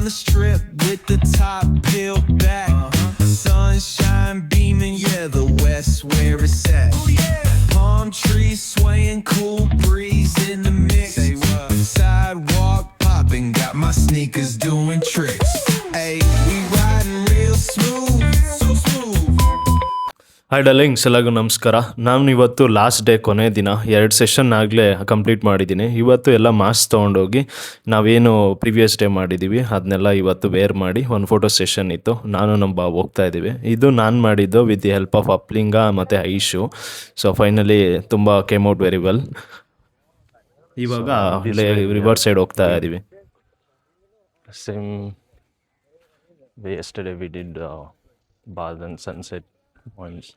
the strip with the top peeled back. Sunshine beaming, yeah, the west where it's at. Palm trees swaying, cool breeze in the mix. Sidewalk popping, got my sneakers doing tricks. Hey, we riding real smooth, so smooth. Hi darlings, ಎಲ್ಲರಿಗೂ ನಮಸ್ಕಾರ. ನಾನು ಇವತ್ತು last day, ಕೊನೆ ದಿನ. 2 session ಆಗಲೇ complete ಮಾಡಿದ್ದೀನಿ. ಇವತ್ತು ಎಲ್ಲ ಮಾಸ್ಕ್ ತೊಗೊಂಡೋಗಿ ನಾವೇನು ಪ್ರಿವಿಯಸ್ ಡೇ ಮಾಡಿದ್ದೀವಿ ಅದನ್ನೆಲ್ಲ ಇವತ್ತು ವೇರ್ ಮಾಡಿ ಒಂದು ಫೋಟೋ ಸೆಷನ್ ಇತ್ತು. ನಾನು ನಮ್ಮ ಬಾಬು ಹೋಗ್ತಾ ಇದ್ದೀವಿ. ಇದು ನಾನು ಮಾಡಿದ್ದು ವಿತ್ ದಿ ಹೆಲ್ಪ್ ಆಫ್ ಅಪ್ಲಿಂಗ ಮತ್ತು ಐಶು. ಸೊ ಫೈನಲಿ ತುಂಬ ಕೇಮ್ ಔಟ್ ವೆರಿ ವೆಲ್. ಇವಾಗ ರಿವರ್ ಸೈಡ್ ಹೋಗ್ತಾ ಇದ್ದೀವಿ. Same way yesterday we did bath and sunset points.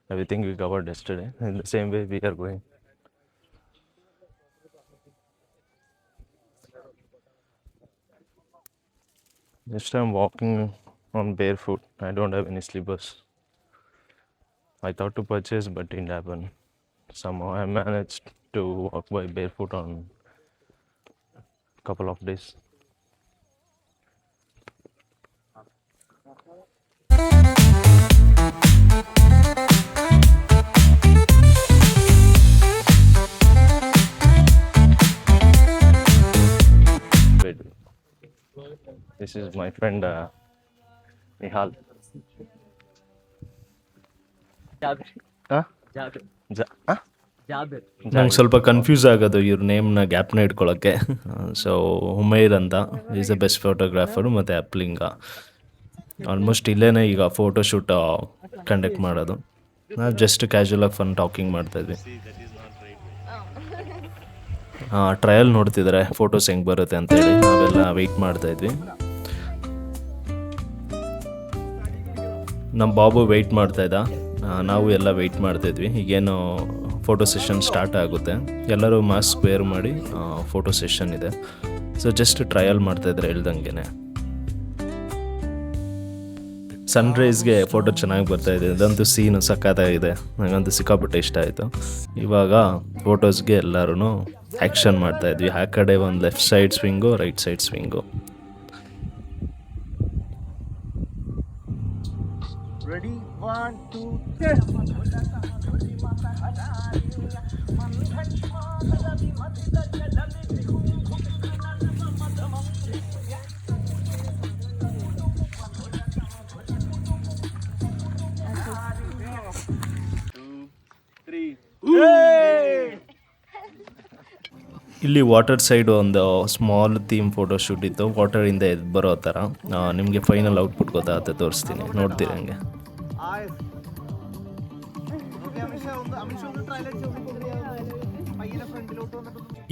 Everything we covered yesterday. In the same way we are going. Just I'm walking on barefoot. I don't have any slippers. I thought to purchase but didn't happen. Somehow I managed to walk by barefoot on a couple of days. This is my friend Nihal. ನಂಗೆ ಸ್ವಲ್ಪ confuse ಆಗೋದು ಇವ್ರ ನೇಮ್ನ ಗ್ಯಾಪ್ನ ಇಟ್ಕೊಳ್ಳೋಕ್ಕೆ. So ಹುಮೈರ್ ಅಂತ is the best photographer, ಮತ್ತು ಅಪ್ಲಿಂಗ almost ಇಲ್ಲೇ ಈಗ photoshoot conduct ಮಾಡೋದು. ನಾವು ಜಸ್ಟ್ ಕ್ಯಾಶುವಲಾಗಿ ಫನ್ ಟಾಕಿಂಗ್ ಮಾಡ್ತಾಯಿದ್ವಿ. ಟ್ರಯಲ್ ನೋಡ್ತಿದ್ದಾರೆ ಫೋಟೋಸ್ ಹೆಂಗೆ ಬರುತ್ತೆ ಅಂತೇಳಿ. ನಾವೆಲ್ಲ ವೆಯ್ಟ್ ಮಾಡ್ತಾಯಿದ್ವಿ. ನಮ್ಮ ಬಾಬು ವೆಯ್ಟ್ ಮಾಡ್ತಾಯಿದ್ದ, ನಾವು ಎಲ್ಲ ವೆಯ್ಟ್ ಮಾಡ್ತಾಯಿದ್ವಿ. ಈಗೇನು ಫೋಟೋ ಸೆಷನ್ ಸ್ಟಾರ್ಟ್ ಆಗುತ್ತೆ. ಎಲ್ಲರೂ ಮಾಸ್ಕ್ ವೇರ್ ಮಾಡಿ ಫೋಟೋ ಸೆಷನ್ ಇದೆ. ಸೊ ಜಸ್ಟ್ ಟ್ರಯಲ್ ಮಾಡ್ತಾಯಿದ್ರೆ ಹೇಳ್ದಂಗೆ. ಸನ್ರೈಸ್ಗೆ ಫೋಟೋ ಚೆನ್ನಾಗಿ ಬರ್ತಾಯಿದೆ. ಇದಂತೂ ಸೀನು ಸಖತ್ತಾಗಿದೆ. ನನಗಂತೂ ಸಿಕ್ಕಾಪಟ್ಟೆ ಇಷ್ಟ ಆಯಿತು. ಇವಾಗ ಫೋಟೋಸ್ಗೆ ಎಲ್ಲರೂ ಆ್ಯಕ್ಷನ್ ಮಾಡ್ತಾಯಿದ್ವಿ. ಆ ಕಡೆ ಒಂದು left side swing, right side swing. Ready, 1, 2, 3. ಇಲ್ಲಿ ವಾಟರ್ ಸೈಡ್ ಒಂದು ಸ್ಮಾಲ್ ಥೀಮ್ ಫೋಟೋ ಶೂಟ್ ಇತ್ತು. ವಾಟರಿಂದ ಎದ್ದು ಬರೋ ಥರ. ನಿಮಗೆ ಫೈನಲ್ ಔಟ್ಪುಟ್ ಗೊತ್ತಾಗುತ್ತೆ, ತೋರಿಸ್ತೀನಿ, ನೋಡ್ತೀರಿ ಹಂಗೆ.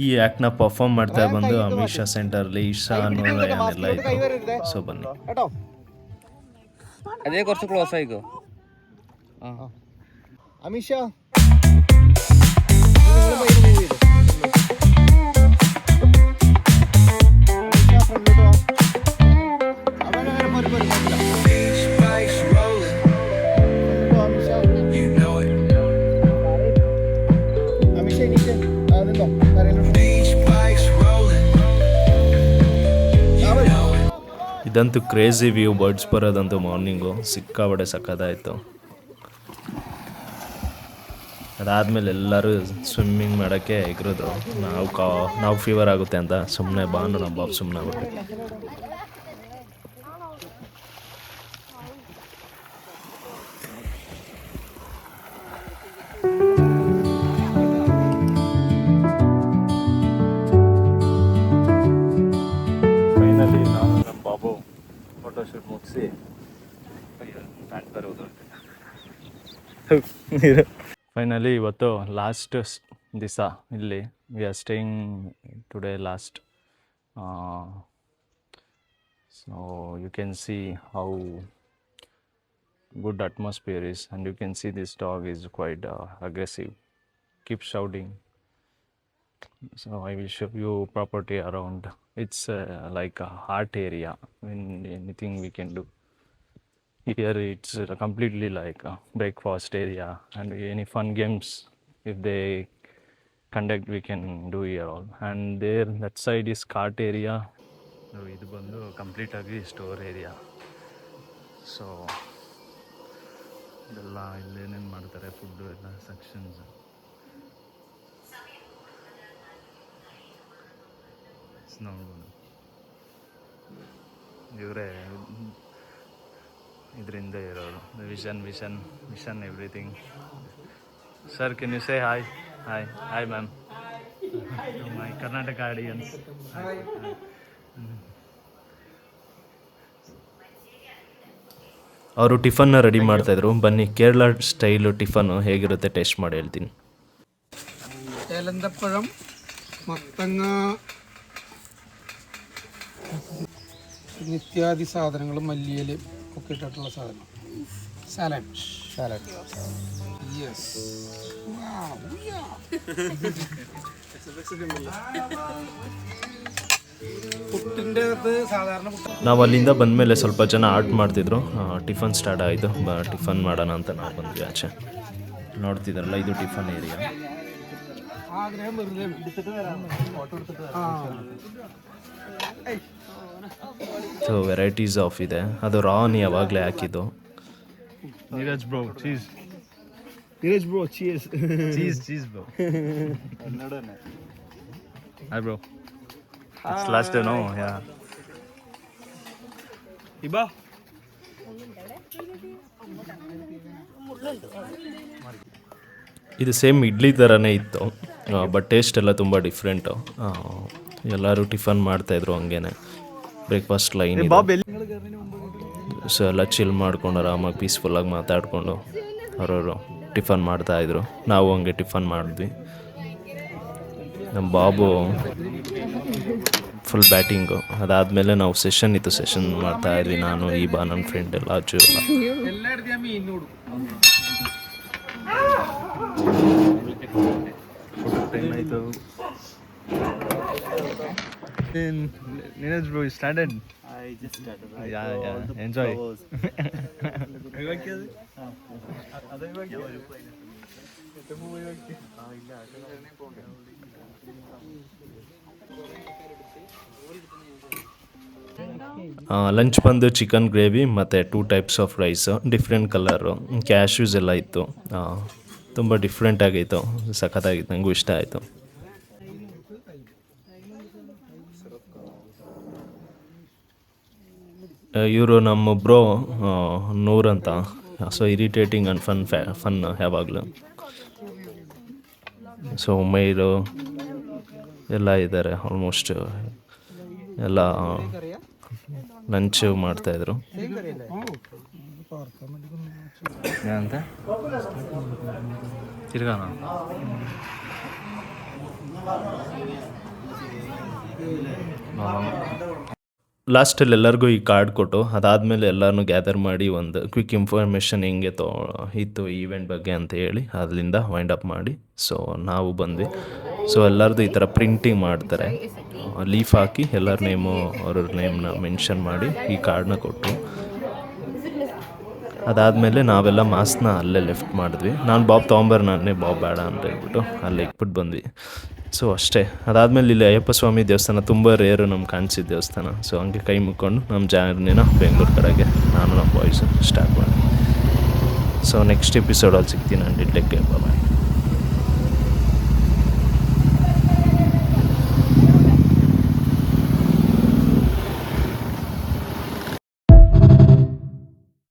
ಈ ಆ್ಯಕ್ಟ್ನ ಪರ್ಫಾರ್ಮ್ ಮಾಡ್ತಾ ಬಂದು ಅಮಿಷಾ ಸೆಂಟರ್ಲಿ ಇಶಾ ಅನ್ನೋ ಎಲ್ಲ ಇತ್ತು. ಸೊ ಬನ್ನಿ. അതെ കുറച്ച് ക്ലോസ് ആയിക്കോ. അമിഷ ಇದಂತೂ ಕ್ರೇಜಿ ವ್ಯೂ. ಬರ್ಡ್ಸ್ ಬರೋದಂತೂ ಮಾರ್ನಿಂಗು ಸಿಕ್ಕಾಬಡೆ ಸಕ್ಕತ್ತಾಯಿತು. ಅದಾದಮೇಲೆ ಎಲ್ಲರೂ ಸ್ವಿಮ್ಮಿಂಗ್ ಮಾಡೋಕ್ಕೆ ಎಗರಿದ್ರು. ನಾವು ಫೀವರ್ ಆಗುತ್ತೆ ಅಂತ ಸುಮ್ಮನೆ ಬಾನು ನಮ್ಮ ಬಾಬು ಸುಮ್ಮನೆ ಆಗುತ್ತೆ. ಫೈನಲಿ ನಾನು ನಮ್ಮ ಬಾಬು ಫೋಟೋಶೂಟ್ ಮುಗಿಸಿ ಫೈನಲಿ ಇವತ್ತು ಲಾಸ್ಟ್ ದಿವಸ ಇಲ್ಲಿ. We are staying today last. So you can see how good atmosphere is, and you can see this dog is quite aggressive, keep shouting. So I will show you property around. It's like a art area. When anything we can do here, it's completely like a breakfast area, and any fun games if they conduct we can do here all. And there that side is cart area. ಇದು ಬಂದು ಕಂಪ್ಲೀಟಾಗಿ store area. So ಇದೆಲ್ಲ ಇಲ್ಲೇನೇನು ಮಾಡ್ತಾರೆ food ಎಲ್ಲ sections. ನೋಡ್ಬೋದು ಇವರೇ ಇದರಿಂದ ಇರೋರು vision everything. Sir can you say hi? Hi ma'am, my Karnataka audience. ಅವರು ಟಿಫನ್ನ ರೆಡಿ ಮಾಡ್ತಾಯಿದ್ರು. ಬನ್ನಿ ಕೇರಳ ಸ್ಟೈಲು ಟಿಫನ್ನು ಹೇಗಿರುತ್ತೆ ಟೇಸ್ಟ್ ಮಾಡಿ ಹೇಳ್ತೀನಿ. ഏലന്തപ്പഴം, മത്തങ്ങ, നിത്യാദി സാധനങ്ങളും മല്ലിയിലും ഒക്കെ ഇട്ടിട്ടുള്ള സാധനം. Salad yes. പുട്ടിൻ്റെ അകത്ത് സാധാരണ ನಾವು ಅಲ್ಲಿಂದ ಬಂದಮೇಲೆ ಸ್ವಲ್ಪ ಜನ ಆರ್ಟ್ ಮಾಡ್ತಿದ್ರು. ಟಿಫನ್ ಸ್ಟಾರ್ಟ್ ಆಯಿತು. ಟಿಫನ್ ಮಾಡೋಣ ಅಂತ ನಾವು ಬಂದ್ವಿ ಆಚೆ. ನೋಡ್ತಿದ್ರಲ್ಲ ಇದು ಟಿಫನ್ ಏರಿಯಾ. ആഗ്രഹം വെറുതെ ಸೊ ವೆರೈಟೀಸ್ ಆಫ್ ಇದೆ. ಅದು ರಾನ್ ಯಾವಾಗಲೇ ಹಾಕಿದ್ದು. Neeraj bro cheese bro. Hi bro, it's last no ಯಾ. ಇಬಾ ಇದು ಸೇಮ್ ಇಡ್ಲಿ ಥರನೇ ಇತ್ತು, ಬಟ್ ಟೇಸ್ಟ್ ಎಲ್ಲ ತುಂಬ ಡಿಫ್ರೆಂಟು. ಎಲ್ಲರೂ ಟಿಫನ್ ಮಾಡ್ತಾಯಿದ್ರು ಹಂಗೇನೆ. ಬ್ರೇಕ್ಫಾಸ್ಟ್ ಲೈನ್ ಸೊ ಎಲ್ಲ ಚಿಲ್ ಮಾಡ್ಕೊಂಡು ಆರಾಮಾಗಿ ಪೀಸ್ಫುಲ್ಲಾಗಿ ಮಾತಾಡಿಕೊಂಡು ಅವರವರು ಟಿಫನ್ ಮಾಡ್ತಾಯಿದ್ರು. ನಾವು ಹಂಗೆ ಟಿಫನ್ ಮಾಡಿದ್ವಿ. ನಮ್ಮ ಬಾಬು ಫುಲ್ ಬ್ಯಾಟಿಂಗು. ಅದಾದಮೇಲೆ ನಾವು ಸೆಷನ್ ಮಾಡ್ತಾಯಿದ್ವಿ. ನಾನು ನನ್ನ ಫ್ರೆಂಡ್ ಎಲ್ಲ ಅಜ್ಜು ಎಲ್ಲ. എല്ലായിടത്തും ഞാൻ മീൻ കൊടുക്കും. ಏನಾಯಿತು? Neeraj bro started. I just started. Yeah, enjoy. Lunch ಬಂದು ಚಿಕನ್ ಗ್ರೇವಿ ಮತ್ತು 2 types of rice, different colour, cashews ಎಲ್ಲ ಇತ್ತು. ತುಂಬ ಡಿಫ್ರೆಂಟ್ ಆಗಿತ್ತು, ಸಖತ್ತಾಗಿತ್ತು, ನನಗೂ ಇಷ್ಟ ಆಯಿತು. ಇವರು ನಮ್ಮ ಬ್ರೋ ನೂರ್ ಅಂತ. ಸೊ ಇರಿಟೇಟಿಂಗ್ ಆ್ಯಂಡ್ ಫನ್ ಯಾವಾಗಲೂ. ಸೊ ಉಮೈರು ಎಲ್ಲ ಇದ್ದಾರೆ. ಆಲ್ಮೋಸ್ಟ್ ಎಲ್ಲ ಲಂಚ್ ಮಾಡ್ತಾಯಿದ್ರು. ಏನಂತ ತಿರ್ಗಾನ ಲಾಸ್ಟಲ್ಲಿ ಎಲ್ಲರಿಗೂ ಈ ಕಾರ್ಡ್ ಕೊಟ್ಟು ಅದಾದಮೇಲೆ ಎಲ್ಲರನ್ನೂ ಗ್ಯಾದರ್ ಮಾಡಿ ಒಂದು ಕ್ವಿಕ್ ಇನ್ಫಾರ್ಮೇಷನ್ ಹೆಂಗೆ ಇತ್ತು ಈವೆಂಟ್ ಬಗ್ಗೆ ಅಂತ ಹೇಳಿ ಅಲ್ಲಿಂದ ವೈಂಡ್ ಅಪ್ ಮಾಡಿ ಸೊ ನಾವು ಬಂದ್ವಿ. ಸೊ ಎಲ್ಲರದ್ದು ಈ ಥರ ಪ್ರಿಂಟಿಂಗ್ ಮಾಡ್ತಾರೆ, ಲೀಫ್ ಹಾಕಿ ಎಲ್ಲರ ನೇಮು ಅವ್ರ ನೇಮ್ನ ಮೆನ್ಷನ್ ಮಾಡಿ ಈ ಕಾರ್ಡ್ನ ಕೊಟ್ಟರು. ಅದಾದಮೇಲೆ ನಾವೆಲ್ಲ ಮಾಸ್ಕ್ನ ಅಲ್ಲೇ ಲೆಫ್ಟ್ ಮಾಡಿದ್ವಿ. ನಾನು ಬಾಬ್ ತೊಗೊಂಬರ್, ನಾನೇ ಬಾಬ್ ಬೇಡ ಅಂತ ಹೇಳ್ಬಿಟ್ಟು ಅಲ್ಲೇ ಇಟ್ಬಿಟ್ಟು ಬಂದ್ವಿ. ಸೊ ಅಷ್ಟೇ. ಅದಾದಮೇಲೆ ಇಲ್ಲಿ ಅಯ್ಯಪ್ಪ ಸ್ವಾಮಿ ದೇವಸ್ಥಾನ ತುಂಬ ರೇರು ನಮ್ಗೆ ಕಾಣಿಸಿದ ದೇವಸ್ಥಾನ. ಸೊ ಹಂಗೆ ಕೈ ಮುಕ್ಕೊಂಡು ನಮ್ಮ ಜರ್ನಿನ ಬೆಂಗಳೂರು ಕಡೆಗೆ ನಾನು ನಮ್ಮ ಬಾಯ್ಸು ಸ್ಟಾರ್ಟ್ ಮಾಡಿ. ಸೊ ನೆಕ್ಸ್ಟ್ ಎಪಿಸೋಡಲ್ಲಿ ಸಿಗ್ತೀನಿ. ನಾನು ಟೇಕ್ ಕೇರ್, ಬಾಯ್.